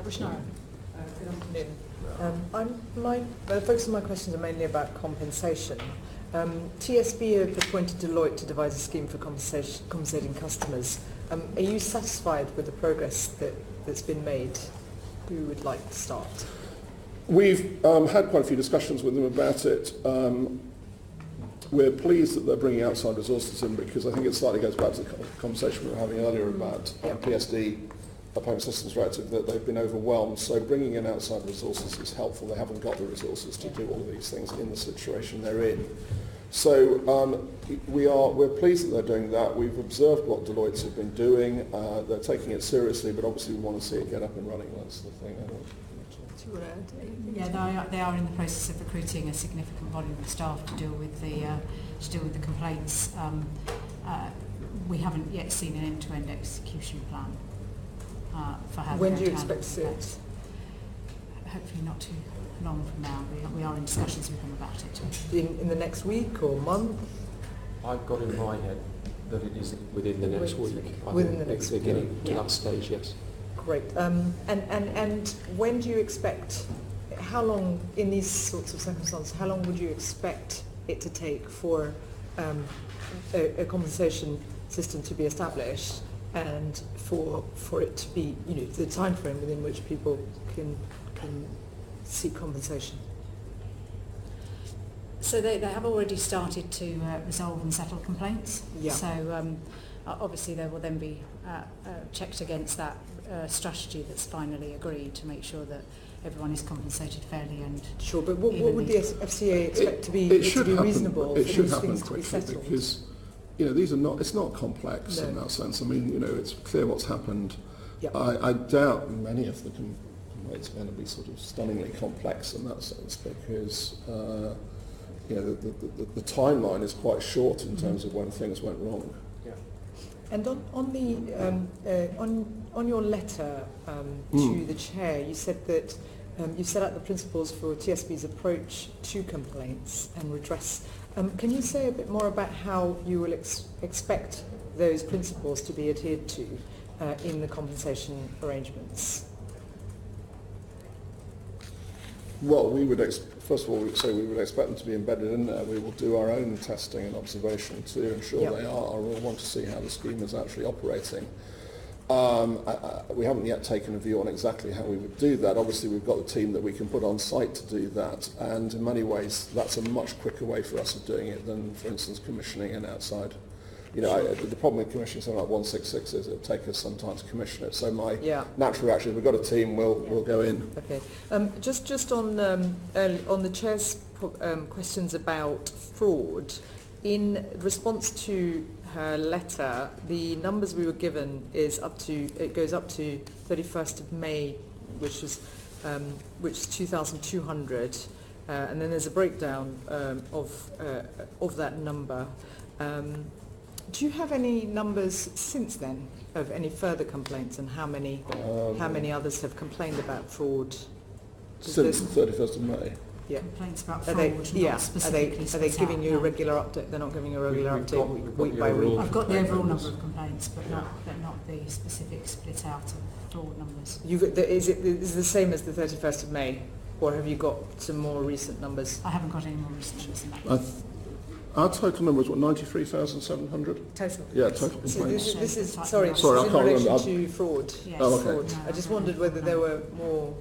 Rushanara. Good afternoon. The focus of my questions are mainly about compensation. TSB have appointed Deloitte to devise a scheme for compensating customers. Are you satisfied with the progress that's been made? Who would like to start? We've had quite a few discussions with them about it. We're pleased that they're bringing outside resources in, because I think it slightly goes back to the conversation we were having earlier about PSD, the Payment Systems Directive, that they've been overwhelmed. So bringing in outside resources is helpful. They haven't got the resources to do all of these things in the situation they're in. So we're pleased that they're doing that. We've observed what Deloitte have been doing. They're taking it seriously, but obviously we want to see it get up and running. That's the thing. Yeah, they are in the process of recruiting a significant volume of staff to deal with the complaints. We haven't yet seen an end-to-end execution plan for how. When do you expect to see it? Hopefully not too long from now. We are in discussions with them about it. In the next week or month? I've got in my head that it is within the next week. Within the next week. They're getting to that stage, yes. Great. And when do you expect, how long, in these sorts of circumstances, how long would you expect it to take for a compensation system to be established and for it to be, the time frame within which people can seek compensation? So they have already started to resolve and settle complaints. Yeah. So obviously they will then be checked against that strategy that's finally agreed to make sure that everyone is compensated fairly and sure. But what would the FCA expect to be reasonable it for should these happen things to be quickly, settled? because it's not complex in that sense. I mean, it's clear what's happened. Yep. I doubt many of the complaints are going to be sort of stunningly complex in that sense, because the timeline is quite short in terms of when things went wrong. And on your letter to the chair, you said that you set out the principles for TSB's approach to complaints and redress. Can you say a bit more about how you will expect those principles to be adhered to in the compensation arrangements? Well, first of all, we'd say we would expect them to be embedded in there. We will do our own testing and observation to ensure they are. We'll want to see how the scheme is actually operating. We haven't yet taken a view on exactly how we would do that. Obviously, we've got the team that we can put on site to do that, and in many ways, that's a much quicker way for us of doing it than, for instance, commissioning an outside. The problem with commissioning something like 166 is it'll take us some time to commission it. So my natural reaction is we've got a team, we'll go in. Okay. Just on the chair's questions about fraud, in response to her letter, the numbers we were given goes up to 31st of May, which is 2,200, and then there's a breakdown of that number. Do you have any numbers since then of any further complaints, and how many others have complained about fraud? Since the 31st of May? Yeah. Complaints about fraud, not specifically. Are they giving you a regular update? They're not giving you a regular update week by week? I've got the overall number of complaints, but not the specific split out of fraud numbers. Is it the same as the 31st of May, or have you got some more recent numbers? I haven't got any more recent numbers than that. Our total number is 93,700? Total? Yeah, total complaints. So this is in I can't relation remember. to fraud. Yes. Oh, okay. Fraud. I just wondered whether there were more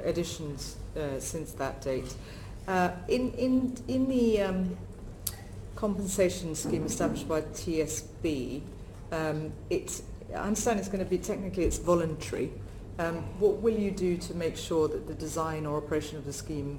additions since that date. In the compensation scheme established by TSB, I understand it's going to be, technically it's voluntary. What will you do to make sure that the design or operation of the scheme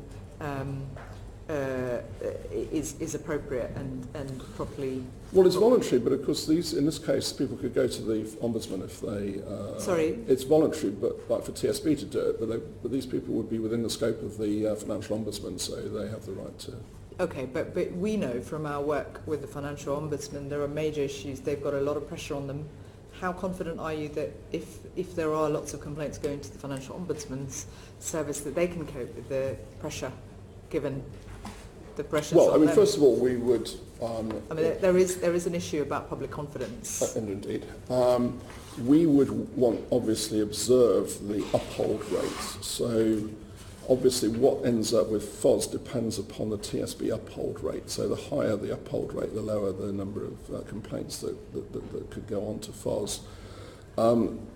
is appropriate and properly? Well, it's voluntary, but of course in this case, people could go to the Ombudsman if they... Sorry? It's voluntary, but for TSB to do it, but these people would be within the scope of the Financial Ombudsman, so they have the right to... Okay, but we know from our work with the Financial Ombudsman there are major issues. They've got a lot of pressure on them. How confident are you that if there are lots of complaints going to the Financial Ombudsman's service, that they can cope with the pressure given the pressures Well, on I mean, them? first of all, we would... I mean, there is an issue about public confidence. and indeed. We would want, obviously, observe the uphold rates. So, obviously, what ends up with FOS depends upon the TSB uphold rate. So the higher the uphold rate, the lower the number of complaints that could go on to FOS.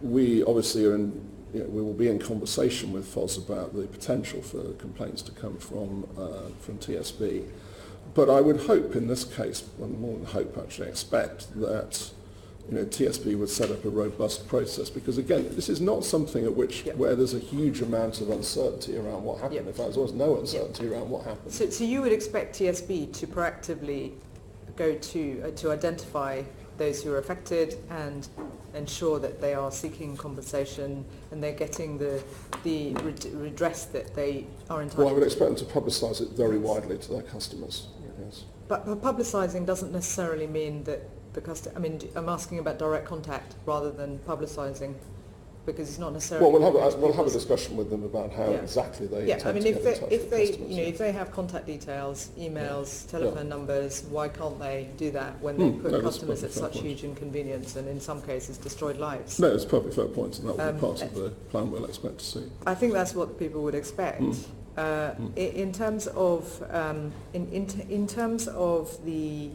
We obviously are in... we will be in conversation with FOS about the potential for complaints to come from TSB. But I would hope in this case, well, more than hope, actually expect that TSB would set up a robust process, because again, this is not something at which where there's a huge amount of uncertainty around what happened. In fact, there's almost no uncertainty around what happened. So you would expect TSB to proactively go to identify those who are affected and ensure that they are seeking compensation and they're getting the redress that they are entitled to. Well, I would expect them to publicise it very widely to their customers. Yes. But publicising doesn't necessarily mean that the customer... I mean, I'm asking about direct contact rather than publicising, because it's not necessarily... Well, we'll have a discussion with them about how exactly they intend to get in touch with customers. If they have contact details, emails, telephone numbers, why can't they do that when they put customers at such huge inconvenience and in some cases destroyed lives? No, it's a perfectly fair point, and that will be part of the plan we'll expect to see. I think that's what people would expect. In terms of in terms of the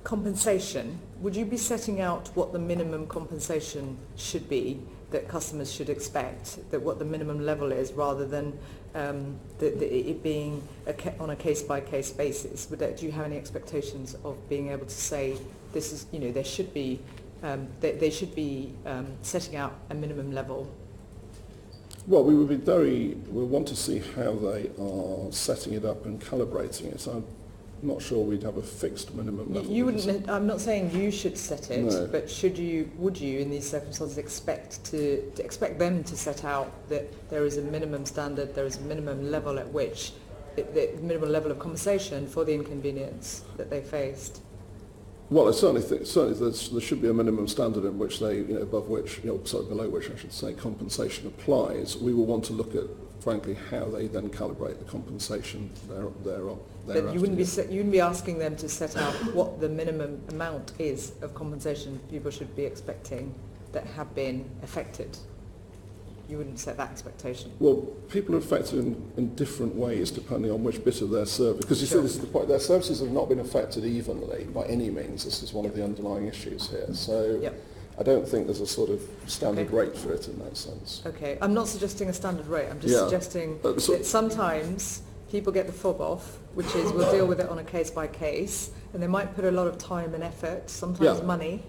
compensation, would you be setting out what the minimum compensation should be that customers should expect, that what the minimum level is, rather than it being on a case-by-case basis? Do you have any expectations of being able to say this is, there should be they should be setting out a minimum level? Well, we want to see how they are setting it up and calibrating it. So I'm not sure we'd have a fixed minimum level. You wouldn't. I'm not saying you should set it, no. But would you, in these circumstances, expect them to set out that there is a minimum standard, there is a minimum level at which, the minimum level of compensation for the inconvenience that they faced? Well, I certainly think there should be a minimum standard in which they, below which I should say, compensation applies. We will want to look at, frankly, how they then calibrate the compensation thereafter. But you wouldn't be asking them to set out what the minimum amount is of compensation people should be expecting that have been affected. You wouldn't set that expectation. Well, people are affected in different ways depending on which bit of their service. Because you see, this is the point. Their services have not been affected evenly by any means. This is one of the underlying issues here. So I don't think there's a sort of standard rate for it in that sense. Okay, I'm not suggesting a standard rate. I'm just suggesting that sometimes people get the fob off, which is we'll deal with it on a case by case, and they might put a lot of time and effort, sometimes money,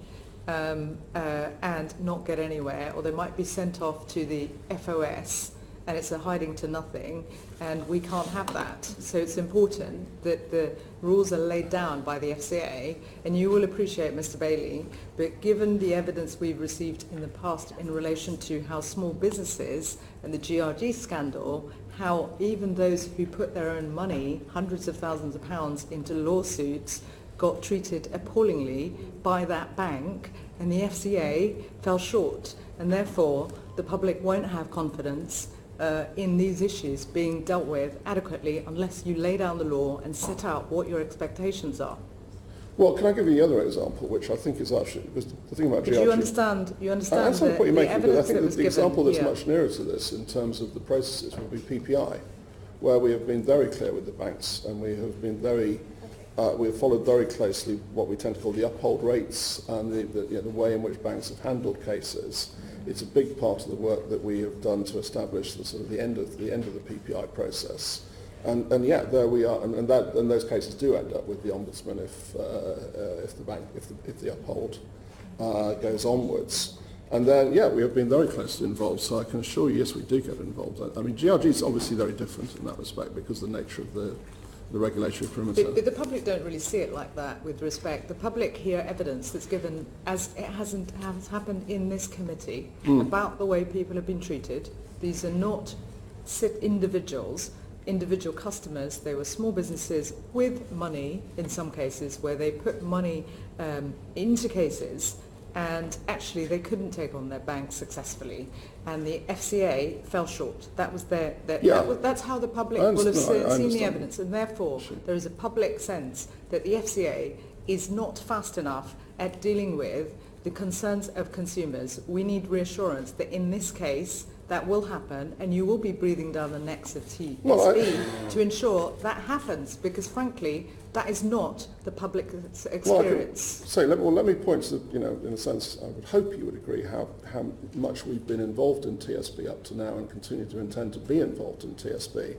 and not get anywhere, or they might be sent off to the FOS and it's a hiding to nothing, and we can't have that. So it's important that the rules are laid down by the FCA, and you will appreciate, Mr. Bailey, but given the evidence we've received in the past in relation to how small businesses and the GRG scandal, how even those who put their own money, hundreds of thousands of pounds, into lawsuits got treated appallingly by that bank, and the FCA fell short, and therefore the public won't have confidence in these issues being dealt with adequately unless you lay down the law and set out what your expectations are. Well, can I give you the other example, which I think is actually, because the thing about GRG... But you understand I understand what you're making, but I think the example that's given, much nearer to this in terms of the processes would be PPI, where we have been very clear with the banks, and we have been very... we have followed very closely what we tend to call the uphold rates and the way in which banks have handled cases. It's a big part of the work that we have done to establish the sort of the end of the PPI process. And there we are, and those cases do end up with the ombudsman if the uphold goes onwards. And then, we have been very closely involved, so I can assure you, yes, we do get involved. I mean, GRG is obviously very different in that respect because of the nature of the regulatory perimeter. But the public don't really see it like that, with respect. The public hear evidence that's given, as it has happened in this committee, about the way people have been treated. These are not individual customers. They were small businesses with money, in some cases, where they put money into cases and actually they couldn't take on their banks successfully, and the FCA fell short. That was that's how the public will have seen the evidence, and therefore there is a public sense that the FCA is not fast enough at dealing with the concerns of consumers. We need reassurance that in this case that will happen, and you will be breathing down the necks of TSB to ensure that happens, because frankly that is not the public experience. Let me point to, in a sense, I would hope you would agree how much we've been involved in TSB up to now and continue to intend to be involved in TSB.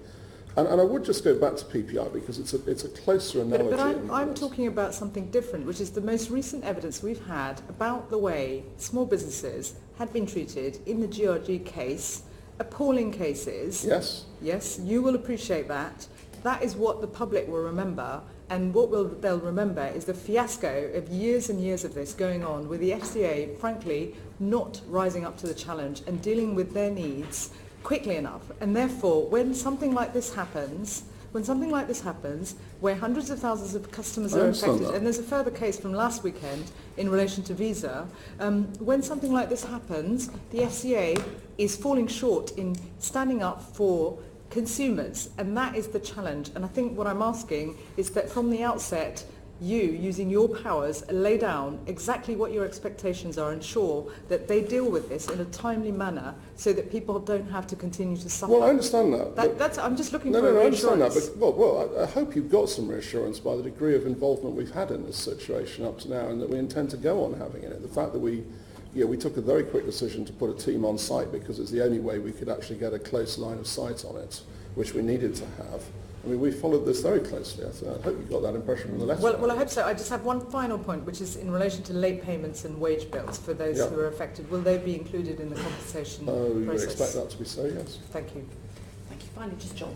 And I would just go back to PPI because it's a closer analogy. But I'm talking about something different, which is the most recent evidence we've had about the way small businesses had been treated in the GRG case, appalling cases. Yes. Yes, you will appreciate that. That is what the public will remember, and what they'll remember is the fiasco of years and years of this going on, with the FCA, frankly, not rising up to the challenge and dealing with their needs quickly enough. And therefore, when something like this happens, where hundreds of thousands of customers are affected, and there's a further case from last weekend in relation to Visa, when something like this happens, the FCA is falling short in standing up for consumers, and that is the challenge. And I think what I'm asking is that from the outset, you, using your powers, lay down exactly what your expectations are, ensure that they deal with this in a timely manner so that people don't have to continue to suffer. Well, I understand that. I'm just looking for reassurance. I understand that, but I hope you've got some reassurance by the degree of involvement we've had in this situation up to now, and that we intend to go on having in it. The fact that we took a very quick decision to put a team on site because it's the only way we could actually get a close line of sight on it, which we needed to have. I mean, we followed this very closely. I hope you got that impression from the letter. Well, I hope so. I just have one final point, which is in relation to late payments and wage bills for those who are affected. Will they be included in the compensation process? We would expect that to be so, yes. Thank you. Thank you. Finally, just John.